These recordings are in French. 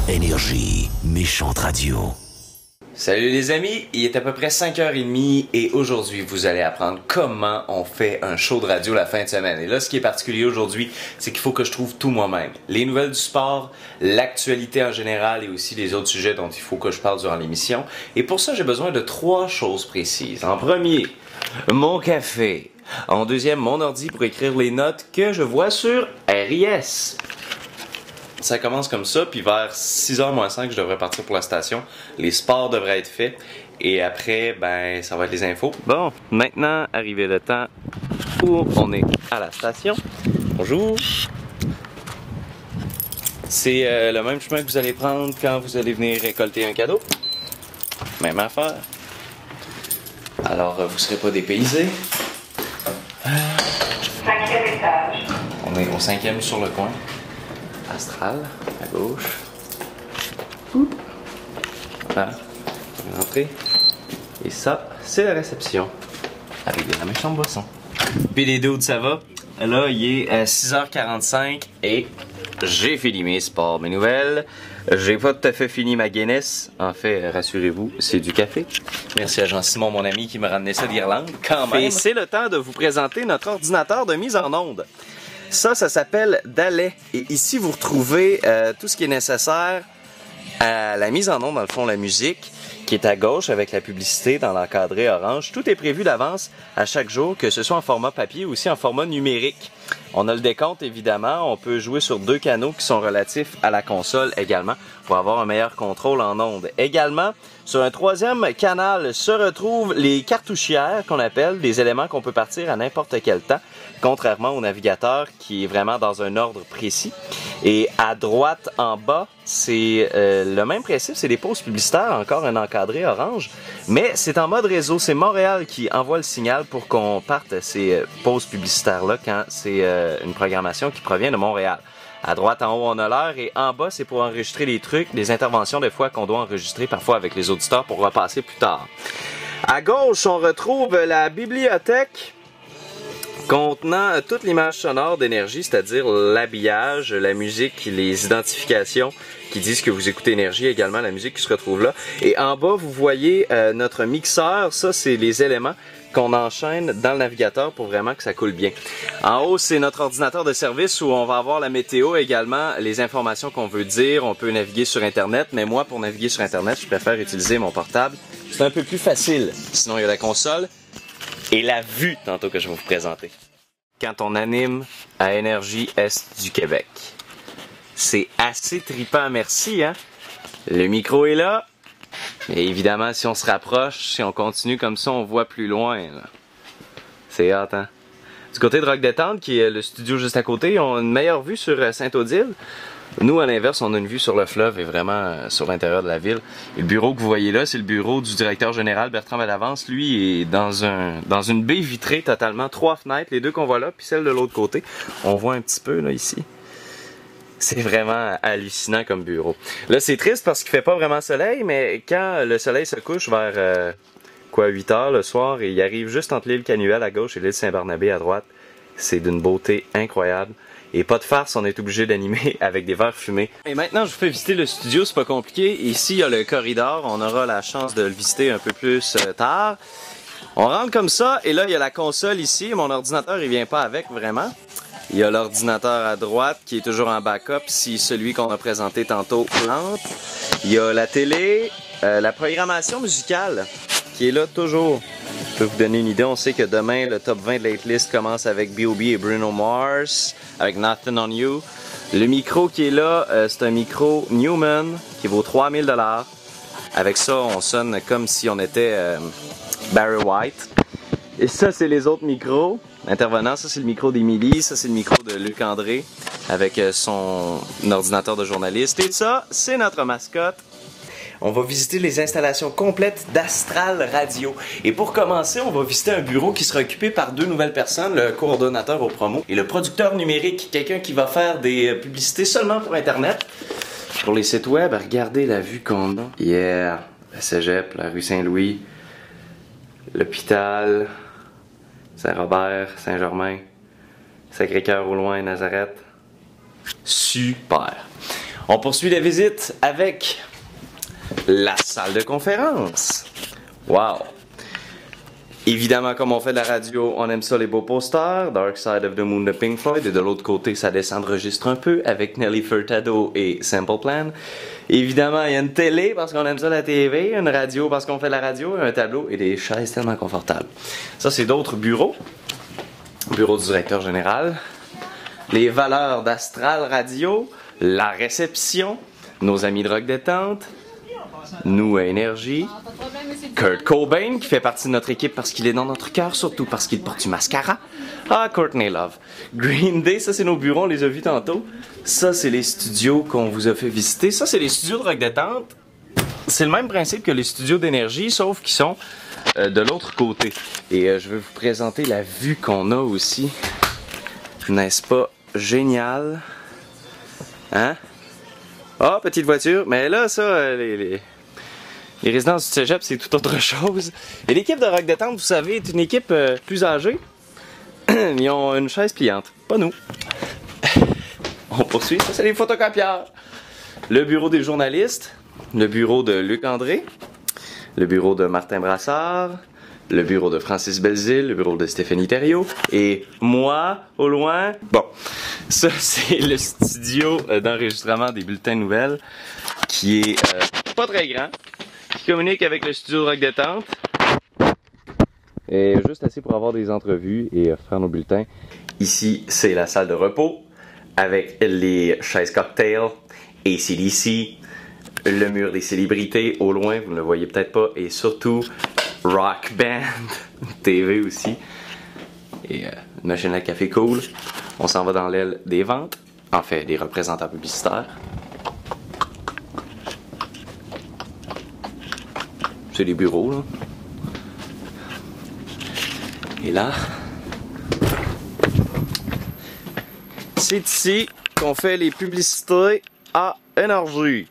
Énergie, méchante radio. Salut les amis, il est à peu près 5h30 et aujourd'hui vous allez apprendre comment on fait un show de radio la fin de semaine. Et là ce qui est particulier aujourd'hui, c'est qu'il faut que je trouve tout moi-même. Les nouvelles du sport, l'actualité en général et aussi les autres sujets dont il faut que je parle durant l'émission. Et pour ça j'ai besoin de 3 choses précises. En premier, mon café. En deuxième, mon ordi pour écrire les notes que je vois sur RIS. Ça commence comme ça, puis vers 6h moins 5, je devrais partir pour la station. Les sports devraient être faits. Et après, ben, ça va être les infos. Bon, maintenant, arrivé le temps où on est à la station. Bonjour. C'est le même chemin que vous allez prendre quand vous allez venir récolter un cadeau. Même affaire. Alors, vous ne serez pas dépaysés. 5e étage. On est au 5e sur le coin. Astral, à gauche. Voilà, l'entrée. Et ça, c'est la réception. Avec de la méchante boisson. Puis les dudes, ça va? Là, il est 6h45 et j'ai fini mes sports, mes nouvelles. J'ai pas tout à fait fini ma Guinness. En fait, rassurez-vous, c'est du café. Merci à Jean-Simon, mon ami, qui m'a ramené ça d'Irlande. Quand même. Et c'est le temps de vous présenter notre ordinateur de mise en onde. Ça s'appelle Dalet. Et ici, vous retrouvez tout ce qui est nécessaire à la mise en onde, dans le fond, la musique, qui est à gauche avec la publicité dans l'encadré orange. Tout est prévu d'avance à chaque jour, que ce soit en format papier ou aussi en format numérique. On a le décompte, évidemment. On peut jouer sur 2 canaux qui sont relatifs à la console également pour avoir un meilleur contrôle en ondes. Également, sur un 3e canal se retrouvent les cartouchières qu'on appelle, des éléments qu'on peut partir à n'importe quel temps, contrairement au navigateur qui est vraiment dans un ordre précis. Et à droite, en bas, c'est le même principe, c'est des pauses publicitaires, encore un encadré orange, mais c'est en mode réseau. C'est Montréal qui envoie le signal pour qu'on parte ces pauses publicitaires-là quand c'est une programmation qui provient de Montréal. À droite, en haut, on a l'heure et en bas, c'est pour enregistrer les trucs, les interventions des fois qu'on doit enregistrer parfois avec les auditeurs pour repasser plus tard. À gauche, on retrouve la bibliothèque contenant toute l'image sonore d'énergie, c'est-à-dire l'habillage, la musique, les identifications qui disent que vous écoutez Énergie, également la musique qui se retrouve là. Et en bas, vous voyez notre mixeur, ça c'est les éléments qu'on enchaîne dans le navigateur pour vraiment que ça coule bien. En haut, c'est notre ordinateur de service où on va avoir la météo également, les informations qu'on veut dire, on peut naviguer sur Internet, mais moi, pour naviguer sur Internet, je préfère utiliser mon portable. C'est un peu plus facile. Sinon, il y a la console et la vue, tantôt que je vais vous présenter. Quand on anime à Énergie Est du Québec. C'est assez trippant, merci, hein? Le micro est là. Mais évidemment, si on se rapproche, si on continue comme ça, on voit plus loin. C'est hâte, hein? Du côté de Rock Détente, qui est le studio juste à côté, on a une meilleure vue sur Sainte-Odile. Nous, à l'inverse, on a une vue sur le fleuve et vraiment sur l'intérieur de la ville. Et le bureau que vous voyez là, c'est le bureau du directeur général Bertrand Bellavance. Lui est dans une baie vitrée totalement, 3 fenêtres, les 2 qu'on voit là, puis celle de l'autre côté. On voit un petit peu là ici. C'est vraiment hallucinant comme bureau. Là, c'est triste parce qu'il fait pas vraiment soleil, mais quand le soleil se couche vers 8h le soir et il arrive juste entre l'île Canuel à gauche et l'île Saint-Barnabé à droite, c'est d'une beauté incroyable. Et pas de farce, on est obligé d'animer avec des verres fumés. Et maintenant, je vous fais visiter le studio, c'est pas compliqué. Ici, il y a le corridor, on aura la chance de le visiter un peu plus tard. On rentre comme ça, et là, il y a la console ici. Mon ordinateur, il vient pas avec, vraiment. Il y a l'ordinateur à droite qui est toujours en backup si celui qu'on a présenté tantôt plante. Il y a la télé, la programmation musicale qui est là toujours. Je peux vous donner une idée, on sait que demain le top 20 de l'Hitlist commence avec B.O.B. et Bruno Mars, avec Nothing on You. Le micro qui est là, c'est un micro Newman qui vaut 3000 $. Avec ça, on sonne comme si on était Barry White. Et ça, c'est les autres micros. Intervenant, ça c'est le micro d'Émilie, ça c'est le micro de Luc André avec son ordinateur de journaliste. Et ça, c'est notre mascotte. On va visiter les installations complètes d'Astral Radio. Et pour commencer, on va visiter un bureau qui sera occupé par 2 nouvelles personnes, le coordonnateur au promo et le producteur numérique, quelqu'un qui va faire des publicités seulement pour Internet. Pour les sites web, regardez la vue qu'on a. Hier, la Cégep, la rue Saint-Louis, l'hôpital, Saint-Robert, Saint-Germain, Sacré-Cœur au loin, Nazareth. Super! On poursuit la visite avec la salle de conférence. Wow! Évidemment, comme on fait de la radio, on aime ça les beaux posters. Dark Side of the Moon de Pink Floyd. Et de l'autre côté, ça descend de registre un peu avec Nelly Furtado et Simple Plan. Évidemment, il y a une télé parce qu'on aime ça la TV, une radio parce qu'on fait de la radio, un tableau et des chaises tellement confortables. Ça, c'est d'autres bureaux. Bureau du directeur général. Les valeurs d'Astral Radio. La réception. Nos amis de Rock Détente. Nous à Énergie. Kurt Cobain qui fait partie de notre équipe parce qu'il est dans notre cœur, surtout parce qu'il porte du mascara. Ah, Courtney Love. Green Day, ça c'est nos bureaux, on les a vus tantôt. Ça c'est les studios qu'on vous a fait visiter. Ça c'est les studios de Rock Détente. C'est le même principe que les studios d'Énergie, sauf qu'ils sont de l'autre côté. Et je vais vous présenter la vue qu'on a aussi. N'est-ce pas génial? Hein? Ah, petite voiture. Mais là, ça, les résidences du cégep, c'est tout autre chose. Et l'équipe de Rock Détente, vous savez, est une équipe plus âgée. Ils ont une chaise pliante. Pas nous. On poursuit. Ça, c'est les photocopieurs. Le bureau des journalistes. Le bureau de Luc André. Le bureau de Martin Brassard. Le bureau de Francis Belzile. Le bureau de Stéphanie Thériault. Et moi, au loin. Bon. Ça, c'est le studio d'enregistrement des bulletins de nouvelles. Qui est pas très grand. Qui communique avec le studio de Rock Détente. Et juste assez pour avoir des entrevues et faire nos bulletins. Ici, c'est la salle de repos avec les chaises cocktails, AC/DC, le mur des célébrités au loin, vous ne le voyez peut-être pas, et surtout Rock Band TV aussi. Et une machine à café cool. On s'en va dans l'aile des ventes, en fait des représentants publicitaires. C'est les bureaux, là. Et là, c'est ici qu'on fait les publicités à Énergie.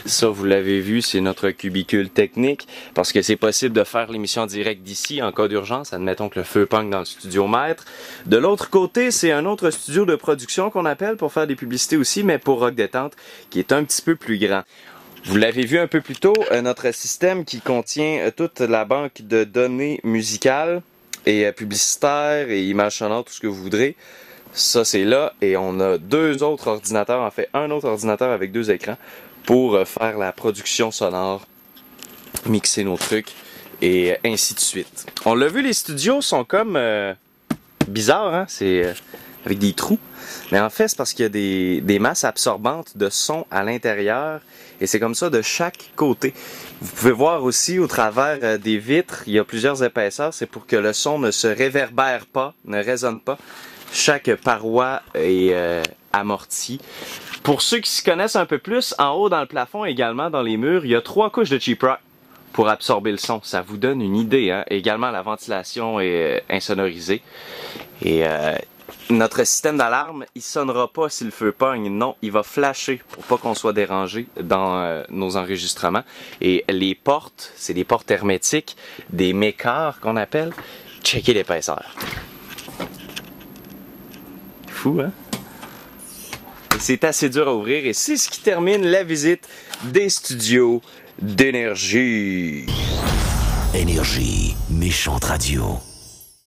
Ça, vous l'avez vu, c'est notre cubicule technique, parce que c'est possible de faire l'émission en direct d'ici en cas d'urgence. Admettons que le feu pogne dans le studio maître. De l'autre côté, c'est un autre studio de production qu'on appelle pour faire des publicités aussi, mais pour Rock Détente, qui est un petit peu plus grand. Vous l'avez vu un peu plus tôt, notre système qui contient toute la banque de données musicales et publicitaires et images sonores, tout ce que vous voudrez. Ça, c'est là, et on a deux autres ordinateurs, en fait un autre ordinateur avec deux écrans pour faire la production sonore, mixer nos trucs et ainsi de suite. On l'a vu, les studios sont comme bizarres, hein? C'est avec des trous. Mais en fait, c'est parce qu'il y a des masses absorbantes de son à l'intérieur. Et c'est comme ça de chaque côté. Vous pouvez voir aussi au travers des vitres, il y a plusieurs épaisseurs. C'est pour que le son ne se réverbère pas, ne résonne pas. Chaque paroi est amortie. Pour ceux qui s'y connaissent un peu plus, en haut dans le plafond également, dans les murs, il y a 3 couches de cheap rock pour absorber le son. Ça vous donne une idée, hein? Également, la ventilation est insonorisée. Et notre système d'alarme, il sonnera pas si le feu pogne. Non, il va flasher pour pas qu'on soit dérangé dans nos enregistrements. Et les portes, c'est des portes hermétiques, des mécars qu'on appelle. Checkez l'épaisseur. Fou, hein? Et c'est assez dur à ouvrir et c'est ce qui termine la visite des studios d'Énergie. Énergie, méchante radio.